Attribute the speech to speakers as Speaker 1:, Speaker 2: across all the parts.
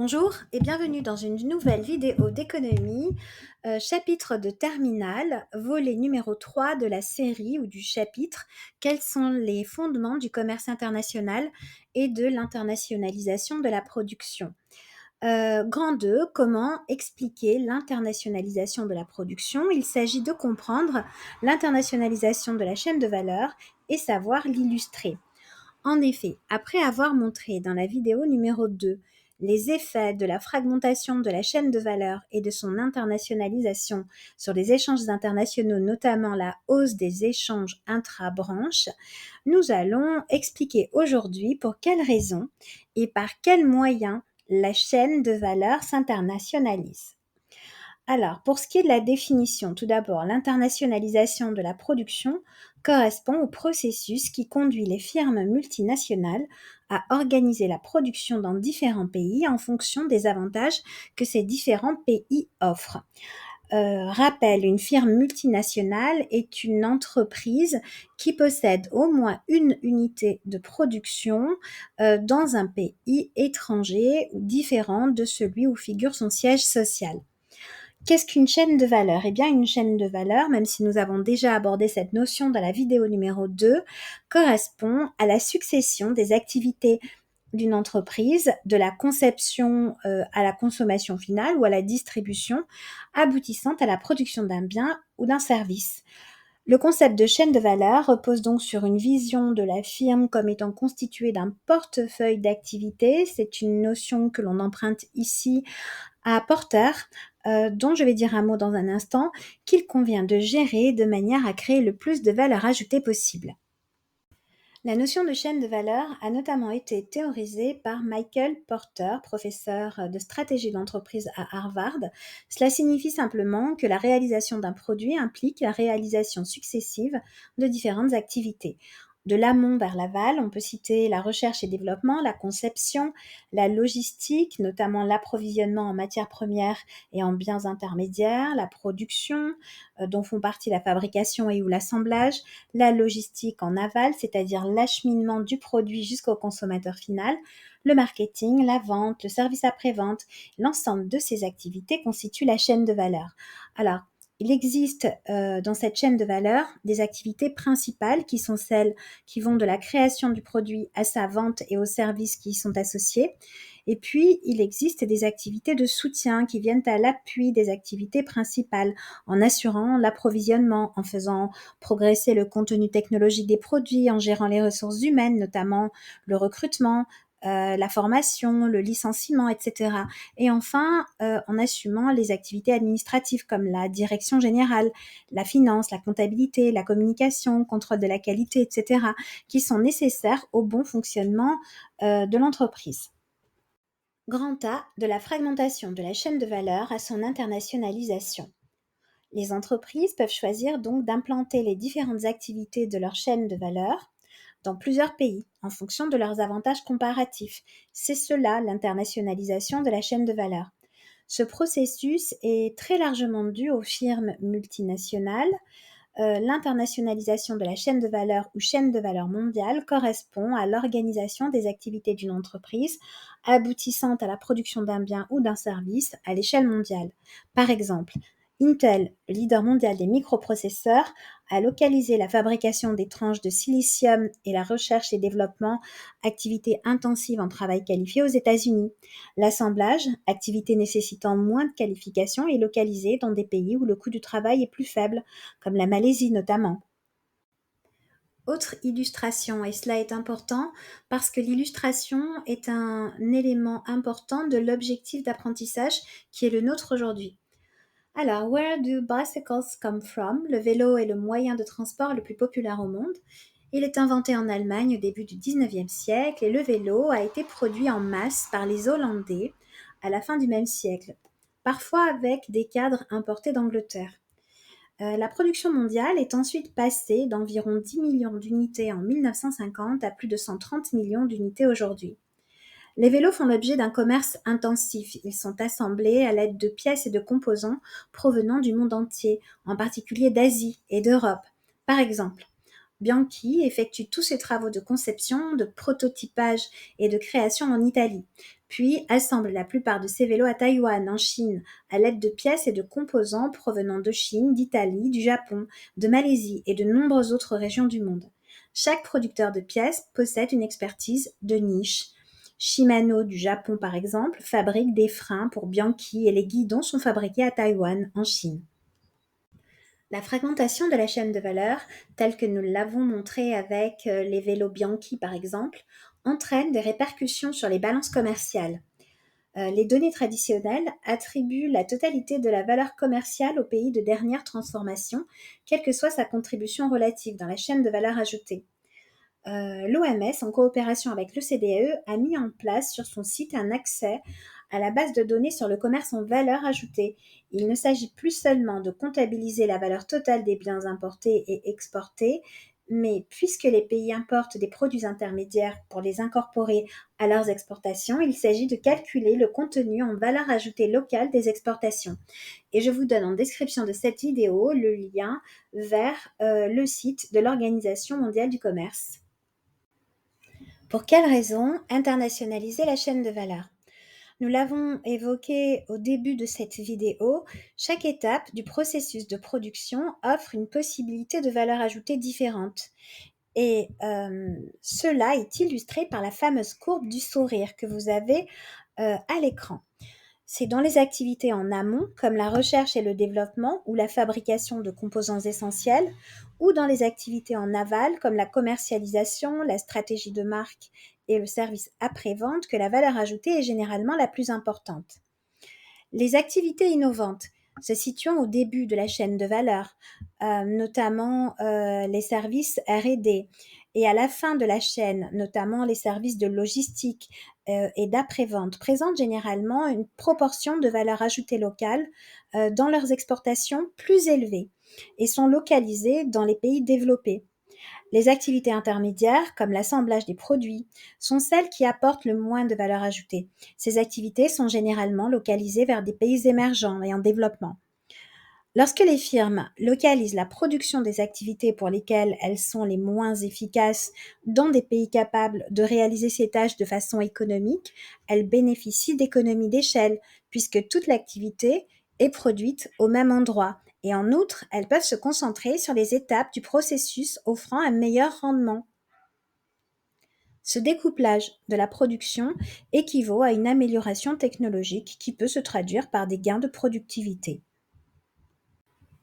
Speaker 1: Bonjour et bienvenue dans une nouvelle vidéo d'économie, chapitre de terminale, volet numéro 3 de la série ou du chapitre Quels sont les fondements du commerce international et de l'internationalisation de la production. Grand 2, comment expliquer l'internationalisation de la production? Il s'agit de comprendre l'internationalisation de la chaîne de valeur et savoir l'illustrer. En effet, après avoir montré dans la vidéo numéro 2 les effets de la fragmentation de la chaîne de valeur et de son internationalisation sur les échanges internationaux, notamment la hausse des échanges intra-branches, nous allons expliquer aujourd'hui pour quelles raisons et par quels moyens la chaîne de valeur s'internationalise. Alors, pour ce qui est de la définition, tout d'abord, l'internationalisation de la production correspond au processus qui conduit les firmes multinationales à organiser la production dans différents pays en fonction des avantages que ces différents pays offrent. Rappel, une firme multinationale est une entreprise qui possède au moins une unité de production dans un pays étranger ou différent de celui où figure son siège social. Qu'est-ce qu'une chaîne de valeur? Eh bien, une chaîne de valeur, même si nous avons déjà abordé cette notion dans la vidéo numéro 2, correspond à la succession des activités d'une entreprise, de la conception à la consommation finale ou à la distribution, aboutissant à la production d'un bien ou d'un service. Le concept de chaîne de valeur repose donc sur une vision de la firme comme étant constituée d'un portefeuille d'activités. C'est une notion que l'on emprunte ici à Porter, dont je vais dire un mot dans un instant, qu'il convient de gérer de manière à créer le plus de valeur ajoutée possible. La notion de chaîne de valeur a notamment été théorisée par Michael Porter, professeur de stratégie d'entreprise à Harvard. Cela signifie simplement que la réalisation d'un produit implique la réalisation successive de différentes activités. De l'amont vers l'aval, on peut citer la recherche et développement, la conception, la logistique, notamment l'approvisionnement en matières premières et en biens intermédiaires, la production, dont font partie la fabrication et ou l'assemblage, la logistique en aval, c'est-à-dire l'acheminement du produit jusqu'au consommateur final, le marketing, la vente, le service après-vente. L'ensemble de ces activités constitue la chaîne de valeur. Alors, il existe dans cette chaîne de valeur des activités principales qui sont celles qui vont de la création du produit à sa vente et aux services qui y sont associés. Et puis, il existe des activités de soutien qui viennent à l'appui des activités principales en assurant l'approvisionnement, en faisant progresser le contenu technologique des produits, en gérant les ressources humaines, notamment le recrutement, la formation, le licenciement, etc. Et enfin, en assumant les activités administratives comme la direction générale, la finance, la comptabilité, la communication, contrôle de la qualité, etc., qui sont nécessaires au bon fonctionnement de l'entreprise. Grand A, de la fragmentation de la chaîne de valeur à son internationalisation. Les entreprises peuvent choisir donc d'implanter les différentes activités de leur chaîne de valeur dans plusieurs pays en fonction de leurs avantages comparatifs. C'est cela l'internationalisation de la chaîne de valeur. Ce processus est très largement dû aux firmes multinationales. L'internationalisation de la chaîne de valeur ou chaîne de valeur mondiale correspond à l'organisation des activités d'une entreprise aboutissant à la production d'un bien ou d'un service à l'échelle mondiale. Par exemple, Intel, leader mondial des microprocesseurs, a localisé la fabrication des tranches de silicium et la recherche et développement, activité intensive en travail qualifié aux États-Unis. L'assemblage, activité nécessitant moins de qualification, est localisé dans des pays où le coût du travail est plus faible, comme la Malaisie notamment. Autre illustration, et cela est important parce que l'illustration est un élément important de l'objectif d'apprentissage qui est le nôtre aujourd'hui. Alors, where do bicycles come from? Le vélo est le moyen de transport le plus populaire au monde. Il est inventé en Allemagne au début du 19e siècle et le vélo a été produit en masse par les Hollandais à la fin du même siècle, parfois avec des cadres importés d'Angleterre. La production mondiale est ensuite passée d'environ 10 millions d'unités en 1950 à plus de 130 millions d'unités aujourd'hui. Les vélos font l'objet d'un commerce intensif. Ils sont assemblés à l'aide de pièces et de composants provenant du monde entier, en particulier d'Asie et d'Europe. Par exemple, Bianchi effectue tous ses travaux de conception, de prototypage et de création en Italie, puis assemble la plupart de ses vélos à Taïwan, en Chine, à l'aide de pièces et de composants provenant de Chine, d'Italie, du Japon, de Malaisie et de nombreuses autres régions du monde. Chaque producteur de pièces possède une expertise de niche. Shimano du Japon, par exemple, fabrique des freins pour Bianchi et les guidons sont fabriqués à Taïwan, en Chine. La fragmentation de la chaîne de valeur, telle que nous l'avons montré avec les vélos Bianchi par exemple, entraîne des répercussions sur les balances commerciales. Les données traditionnelles attribuent la totalité de la valeur commerciale au pays de dernière transformation, quelle que soit sa contribution relative dans la chaîne de valeur ajoutée. L'OMS, en coopération avec l'OCDE, a mis en place sur son site un accès à la base de données sur le commerce en valeur ajoutée. Il ne s'agit plus seulement de comptabiliser la valeur totale des biens importés et exportés, mais puisque les pays importent des produits intermédiaires pour les incorporer à leurs exportations, il s'agit de calculer le contenu en valeur ajoutée locale des exportations. Et je vous donne en description de cette vidéo le lien vers le site de l'Organisation mondiale du commerce. Pour quelles raisons internationaliser la chaîne de valeur? Nous l'avons évoqué au début de cette vidéo, chaque étape du processus de production offre une possibilité de valeur ajoutée différente. Et cela est illustré par la fameuse courbe du sourire que vous avez à l'écran. C'est dans les activités en amont, comme la recherche et le développement ou la fabrication de composants essentiels, ou dans les activités en aval, comme la commercialisation, la stratégie de marque et le service après-vente, que la valeur ajoutée est généralement la plus importante. Les activités innovantes se situant au début de la chaîne de valeur, notamment les services R&D, et à la fin de la chaîne, notamment les services de logistique et d'après-vente, présentent généralement une proportion de valeur ajoutée locale dans leurs exportations plus élevée et sont localisées dans les pays développés. Les activités intermédiaires, comme l'assemblage des produits, sont celles qui apportent le moins de valeur ajoutée. Ces activités sont généralement localisées vers des pays émergents et en développement. Lorsque les firmes localisent la production des activités pour lesquelles elles sont les moins efficaces dans des pays capables de réaliser ces tâches de façon économique, elles bénéficient d'économies d'échelle, puisque toute l'activité est produite au même endroit. Et en outre, elles peuvent se concentrer sur les étapes du processus offrant un meilleur rendement. Ce découplage de la production équivaut à une amélioration technologique qui peut se traduire par des gains de productivité.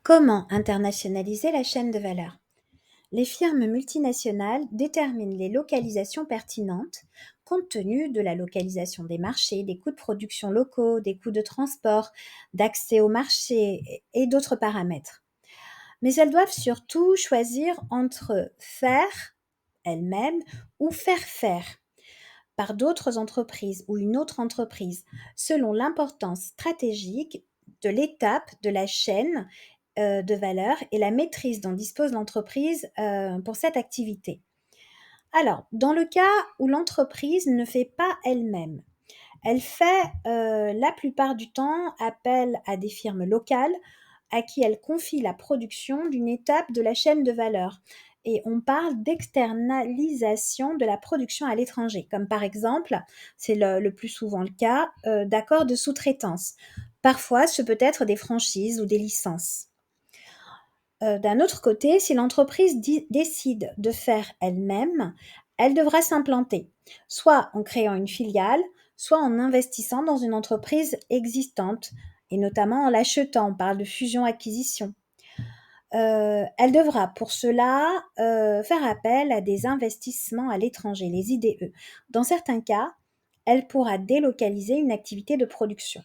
Speaker 1: Comment internationaliser la chaîne de valeur? Les firmes multinationales déterminent les localisations pertinentes compte tenu de la localisation des marchés, des coûts de production locaux, des coûts de transport, d'accès au marché et d'autres paramètres. Mais elles doivent surtout choisir entre faire elles-mêmes ou faire par d'autres entreprises ou une autre entreprise, selon l'importance stratégique de l'étape de la chaîne de valeur et la maîtrise dont dispose l'entreprise pour cette activité. Alors, dans le cas où l'entreprise ne fait pas elle-même, elle fait la plupart du temps appel à des firmes locales à qui elle confie la production d'une étape de la chaîne de valeur. Et on parle d'externalisation de la production à l'étranger, comme par exemple, c'est le plus souvent le cas, d'accords de sous-traitance. Parfois, ce peut être des franchises ou des licences. D'un autre côté, si l'entreprise décide de faire elle-même, elle devra s'implanter, soit en créant une filiale, soit en investissant dans une entreprise existante, et notamment en l'achetant. On parle de fusion-acquisition. Elle devra pour cela faire appel à des investissements à l'étranger, les IDE. Dans certains cas, elle pourra délocaliser une activité de production.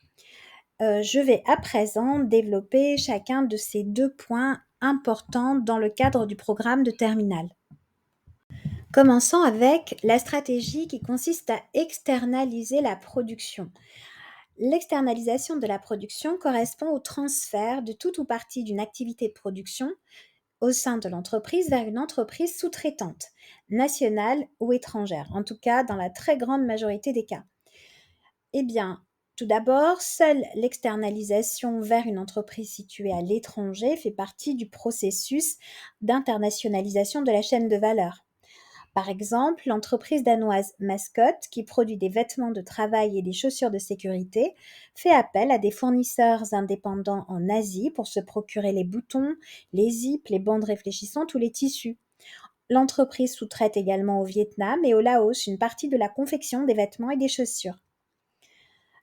Speaker 1: Je vais à présent développer chacun de ces deux points importants dans le cadre du programme de terminale. Commençons avec la stratégie qui consiste à externaliser la production. L'externalisation de la production correspond au transfert de tout ou partie d'une activité de production au sein de l'entreprise vers une entreprise sous-traitante, nationale ou étrangère, en tout cas dans la très grande majorité des cas. Eh bien, Tout d'abord, seule l'externalisation vers une entreprise située à l'étranger fait partie du processus d'internationalisation de la chaîne de valeur. Par exemple, l'entreprise danoise Mascot, qui produit des vêtements de travail et des chaussures de sécurité, fait appel à des fournisseurs indépendants en Asie pour se procurer les boutons, les zips, les bandes réfléchissantes ou les tissus. L'entreprise sous-traite également au Vietnam et au Laos une partie de la confection des vêtements et des chaussures.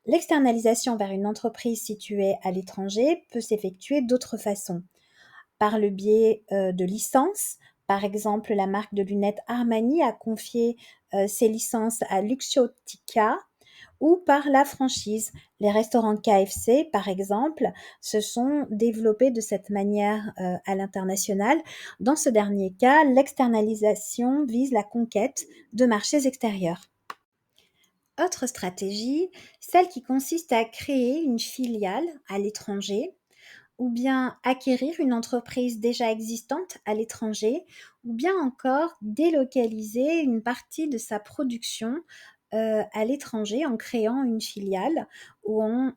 Speaker 1: L'externalisation vers une entreprise située à l'étranger peut s'effectuer d'autres façons. Par le biais de licences, par exemple, la marque de lunettes Armani a confié ses licences à Luxottica, ou par la franchise. Les restaurants KFC, par exemple, se sont développés de cette manière à l'international. Dans ce dernier cas, l'externalisation vise la conquête de marchés extérieurs. Autre stratégie, celle qui consiste à créer une filiale à l'étranger, ou bien acquérir une entreprise déjà existante à l'étranger, ou bien encore délocaliser une partie de sa production à l'étranger en créant une filiale ou en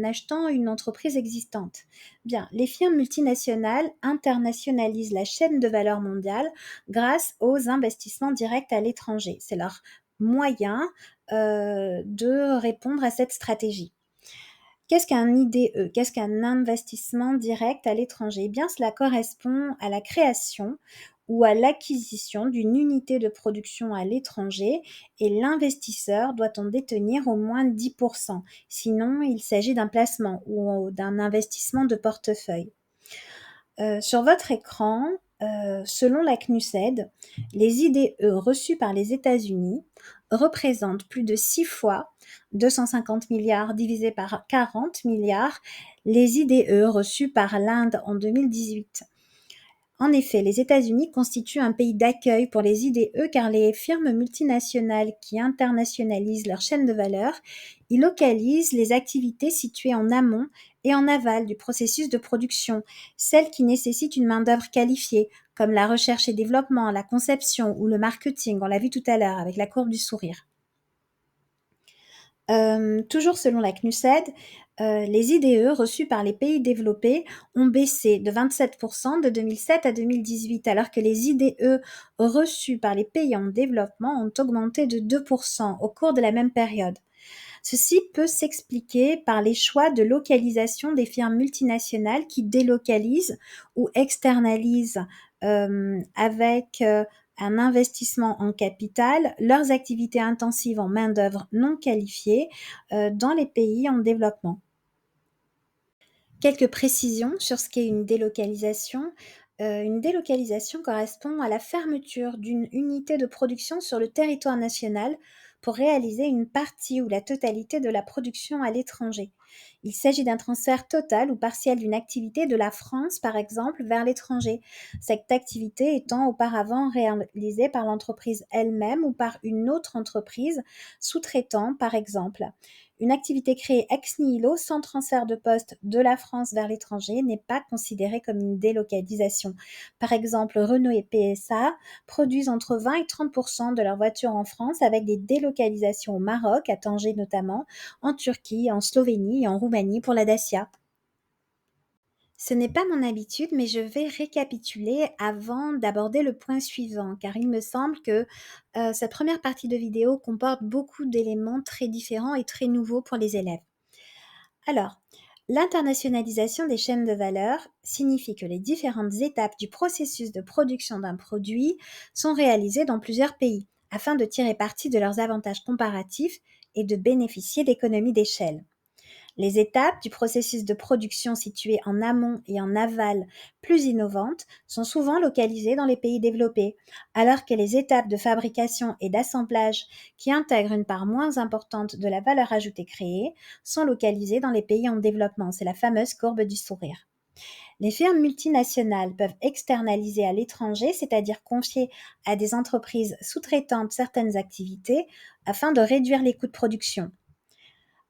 Speaker 1: achetant une entreprise existante. Bien, les firmes multinationales internationalisent la chaîne de valeur mondiale grâce aux investissements directs à l'étranger. C'est leur moyen de répondre à cette stratégie. Qu'est-ce qu'un IDE? Qu'est-ce qu'un investissement direct à l'étranger? Eh bien, cela correspond à la création ou à l'acquisition d'une unité de production à l'étranger et l'investisseur doit en détenir au moins 10%. Sinon, il s'agit d'un placement ou d'un investissement de portefeuille. Sur votre écran, selon la CNUSED, les IDE reçus par les États-Unis représentent plus de 6 fois 250 milliards divisé par 40 milliards les IDE reçus par l'Inde en 2018. En effet, les États-Unis constituent un pays d'accueil pour les IDE car les firmes multinationales qui internationalisent leur chaîne de valeur y localisent les activités situées en amont et en aval du processus de production, celles qui nécessitent une main-d'œuvre qualifiée, comme la recherche et développement, la conception ou le marketing, on l'a vu tout à l'heure avec la courbe du sourire. Toujours selon la CNUSED, les IDE reçus par les pays développés ont baissé de 27% de 2007 à 2018, alors que les IDE reçus par les pays en développement ont augmenté de 2% au cours de la même période. Ceci peut s'expliquer par les choix de localisation des firmes multinationales qui délocalisent ou externalisent avec un investissement en capital leurs activités intensives en main-d'œuvre non qualifiée dans les pays en développement. Quelques précisions sur ce qu'est une délocalisation. Une délocalisation correspond à la fermeture d'une unité de production sur le territoire national pour réaliser une partie ou la totalité de la production à l'étranger. Il s'agit d'un transfert total ou partiel d'une activité de la France, par exemple, vers l'étranger, cette activité étant auparavant réalisée par l'entreprise elle-même ou par une autre entreprise sous-traitant, par exemple. Une activité créée ex nihilo sans transfert de poste de la France vers l'étranger n'est pas considérée comme une délocalisation. Par exemple, Renault et PSA produisent entre 20 et 30% de leurs voitures en France avec des délocalisations au Maroc, à Tanger notamment, en Turquie, en Slovénie et en Roumanie pour la Dacia. Ce n'est pas mon habitude, mais je vais récapituler avant d'aborder le point suivant, car il me semble que cette première partie de vidéo comporte beaucoup d'éléments très différents et très nouveaux pour les élèves. Alors, l'internationalisation des chaînes de valeur signifie que les différentes étapes du processus de production d'un produit sont réalisées dans plusieurs pays, afin de tirer parti de leurs avantages comparatifs et de bénéficier d'économies d'échelle. Les étapes du processus de production situées en amont et en aval plus innovantes sont souvent localisées dans les pays développés, alors que les étapes de fabrication et d'assemblage qui intègrent une part moins importante de la valeur ajoutée créée sont localisées dans les pays en développement. C'est la fameuse courbe du sourire. Les firmes multinationales peuvent externaliser à l'étranger, c'est-à-dire confier à des entreprises sous-traitantes certaines activités afin de réduire les coûts de production.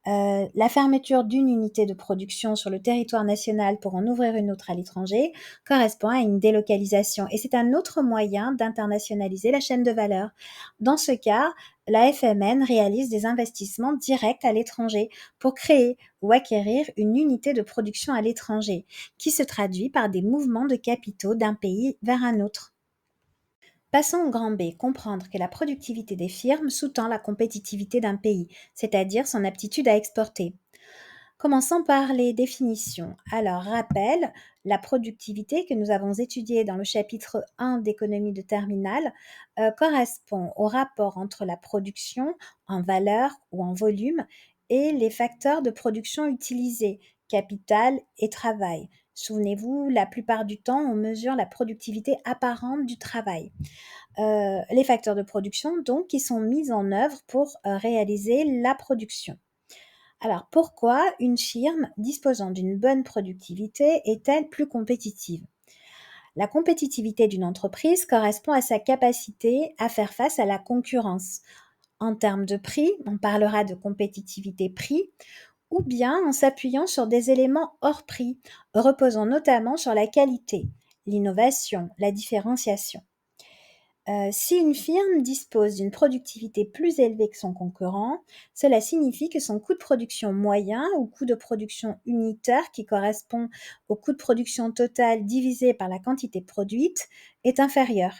Speaker 1: La fermeture d'une unité de production sur le territoire national pour en ouvrir une autre à l'étranger correspond à une délocalisation et c'est un autre moyen d'internationaliser la chaîne de valeur. Dans ce cas, la FMN réalise des investissements directs à l'étranger pour créer ou acquérir une unité de production à l'étranger, qui se traduit par des mouvements de capitaux d'un pays vers un autre. Passons au grand B, comprendre que la productivité des firmes sous-tend la compétitivité d'un pays, c'est-à-dire son aptitude à exporter. Commençons par les définitions. Alors, rappel, la productivité que nous avons étudiée dans le chapitre 1 d'économie de terminale correspond au rapport entre la production en valeur ou en volume et les facteurs de production utilisés, capital et travail. Souvenez-vous, la plupart du temps, on mesure la productivité apparente du travail. Les facteurs de production, donc, qui sont mis en œuvre pour réaliser la production. Alors, pourquoi une firme disposant d'une bonne productivité est-elle plus compétitive? La compétitivité d'une entreprise correspond à sa capacité à faire face à la concurrence. En termes de prix, on parlera de compétitivité prix, ou bien en s'appuyant sur des éléments hors prix, reposant notamment sur la qualité, l'innovation, la différenciation. Si une firme dispose d'une productivité plus élevée que son concurrent, cela signifie que son coût de production moyen ou coût de production unitaire, qui correspond au coût de production total divisé par la quantité produite, est inférieur.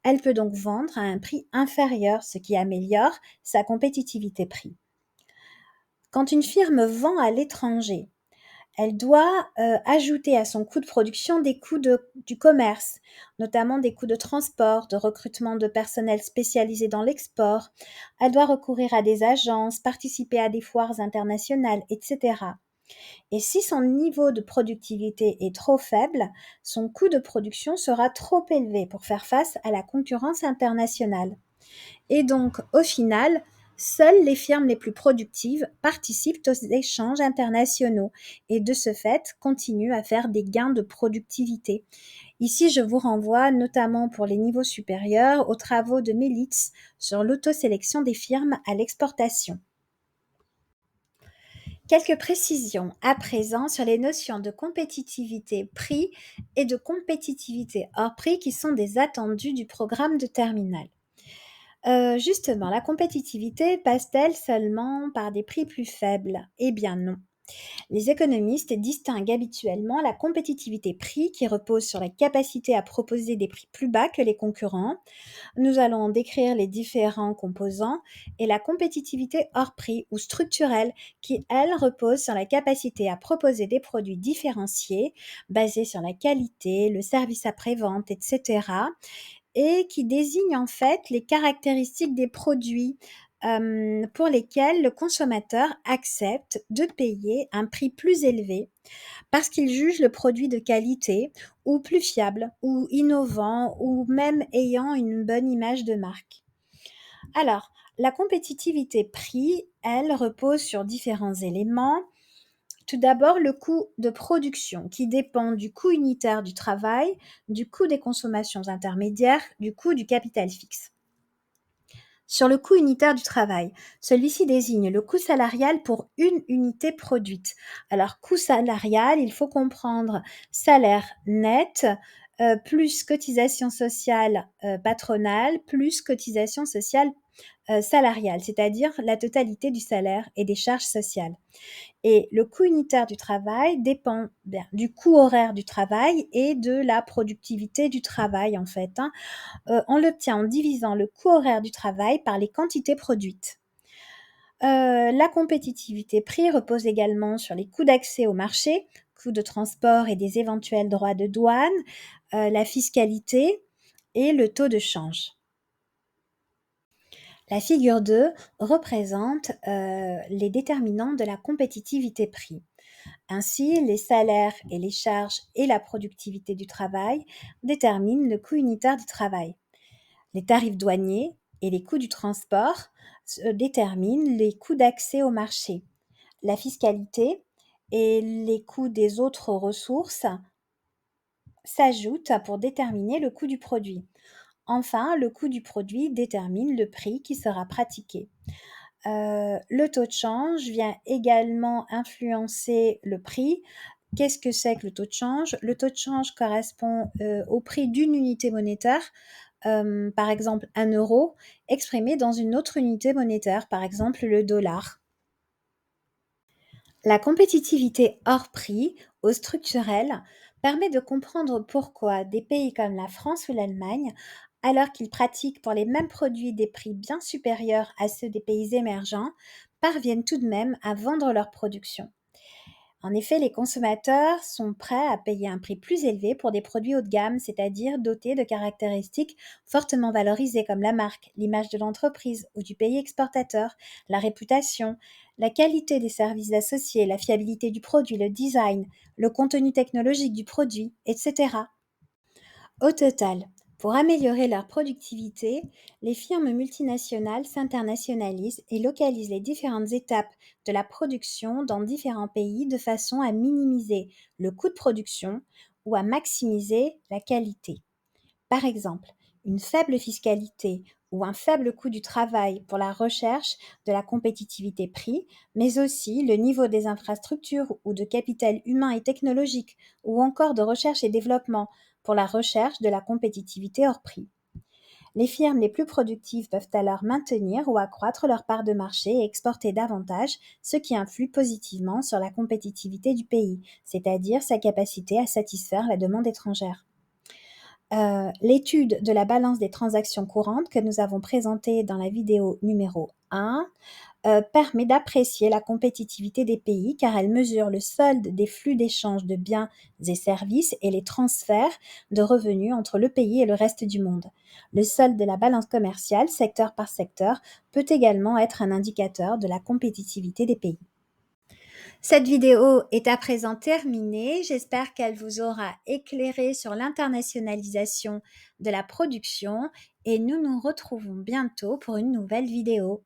Speaker 1: Elle peut donc vendre à un prix inférieur, ce qui améliore sa compétitivité prix. Quand une firme vend à l'étranger, elle doit ajouter à son coût de production des coûts du commerce, notamment des coûts de transport, de recrutement de personnel spécialisé dans l'export. Elle doit recourir à des agences, participer à des foires internationales, etc. Et si son niveau de productivité est trop faible, son coût de production sera trop élevé pour faire face à la concurrence internationale. Et donc, au final, seules les firmes les plus productives participent aux échanges internationaux et de ce fait continuent à faire des gains de productivité. Ici, je vous renvoie notamment pour les niveaux supérieurs aux travaux de Melitz sur l'autosélection des firmes à l'exportation. Quelques précisions à présent sur les notions de compétitivité prix et de compétitivité hors prix qui sont des attendus du programme de terminale. Justement, la compétitivité passe-t-elle seulement par des prix plus faibles? Eh bien non. Les économistes distinguent habituellement la compétitivité prix qui repose sur la capacité à proposer des prix plus bas que les concurrents. Nous allons en décrire les différents composants et la compétitivité hors prix ou structurelle qui, elle, repose sur la capacité à proposer des produits différenciés basés sur la qualité, le service après-vente, etc et qui désigne en fait les caractéristiques des produits pour lesquels le consommateur accepte de payer un prix plus élevé parce qu'il juge le produit de qualité ou plus fiable ou innovant ou même ayant une bonne image de marque. Alors, la compétitivité prix, elle repose sur différents éléments. Tout d'abord, le coût de production qui dépend du coût unitaire du travail, du coût des consommations intermédiaires, du coût du capital fixe. Sur le coût unitaire du travail, celui-ci désigne le coût salarial pour une unité produite. Alors, coût salarial, il faut comprendre salaire net plus cotisation sociale patronale plus cotisation sociale salariale, c'est-à-dire la totalité du salaire et des charges sociales. Et le coût unitaire du travail dépend du coût horaire du travail et de la productivité du travail en fait. On l'obtient en divisant le coût horaire du travail par les quantités produites. La compétitivité prix repose également sur les coûts d'accès au marché, coûts de transport et des éventuels droits de douane, la fiscalité et le taux de change. La figure 2 représente les déterminants de la compétitivité prix. Ainsi, les salaires et les charges et la productivité du travail déterminent le coût unitaire du travail. Les tarifs douaniers et les coûts du transport déterminent les coûts d'accès au marché. La fiscalité et les coûts des autres ressources s'ajoutent pour déterminer le coût du produit. Enfin, le coût du produit détermine le prix qui sera pratiqué. Le taux de change vient également influencer le prix. Qu'est-ce que c'est que le taux de change? Le taux de change correspond au prix d'une unité monétaire, par exemple 1 euro, exprimé dans une autre unité monétaire, par exemple le dollar. La compétitivité hors prix, au structurel, permet de comprendre pourquoi des pays comme la France ou l'Allemagne, alors qu'ils pratiquent pour les mêmes produits des prix bien supérieurs à ceux des pays émergents, parviennent tout de même à vendre leur production. En effet, les consommateurs sont prêts à payer un prix plus élevé pour des produits haut de gamme, c'est-à-dire dotés de caractéristiques fortement valorisées comme la marque, l'image de l'entreprise ou du pays exportateur, la réputation, la qualité des services associés, la fiabilité du produit, le design, le contenu technologique du produit, etc. Au total, pour améliorer leur productivité, les firmes multinationales s'internationalisent et localisent les différentes étapes de la production dans différents pays de façon à minimiser le coût de production ou à maximiser la qualité. Par exemple, une faible fiscalité ou un faible coût du travail pour la recherche de la compétitivité prix, mais aussi le niveau des infrastructures ou de capital humain et technologique, ou encore de recherche et développement pour la recherche de la compétitivité hors prix. Les firmes les plus productives peuvent alors maintenir ou accroître leur part de marché et exporter davantage, ce qui influe positivement sur la compétitivité du pays, c'est-à-dire sa capacité à satisfaire la demande étrangère. L'étude de la balance des transactions courantes que nous avons présentée dans la vidéo numéro 1 permet d'apprécier la compétitivité des pays car elle mesure le solde des flux d'échange de biens et services et les transferts de revenus entre le pays et le reste du monde. Le solde de la balance commerciale, secteur par secteur, peut également être un indicateur de la compétitivité des pays. Cette vidéo est à présent terminée. J'espère qu'elle vous aura éclairé sur l'internationalisation de la production et nous nous retrouvons bientôt pour une nouvelle vidéo.